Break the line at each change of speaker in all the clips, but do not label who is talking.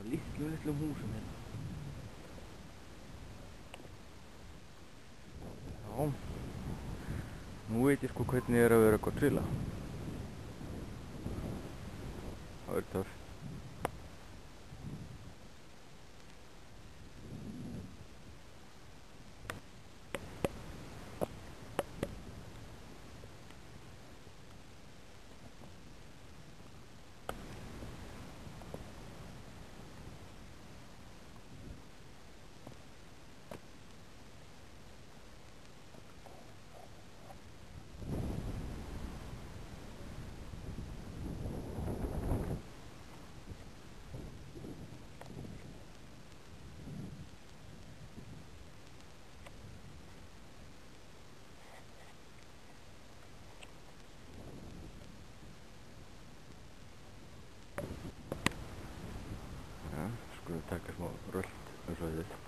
litlum húsum hérna. Já, nú veit ég sko hvernig að vera Godzilla. Það verður töff. Skulum taka smá rölt eins og þetta.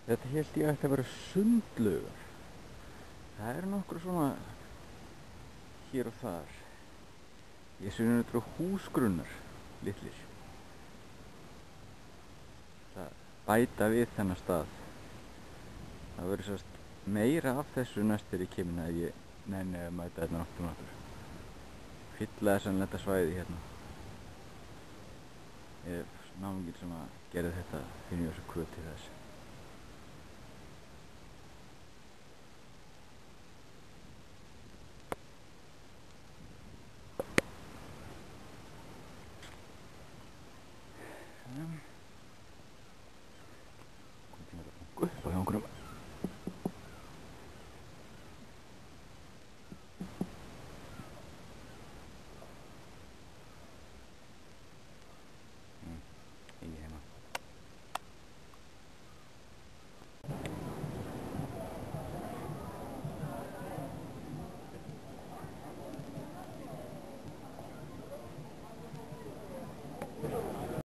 Þetta hélt ég ætti að vera sundlaugar. Það eru nokkur svona hér og þar. Ég sé þetta húsgrunnar, litlir. Það bæta við þennan stað. Það verður sérst meira af þessu næst þegar ég kemur að ég nenni að mæta hérna aftur. Fylla þessanlega svæði hérna. Ef náunginn sem að gera þetta finnur þessu kvöt til þess.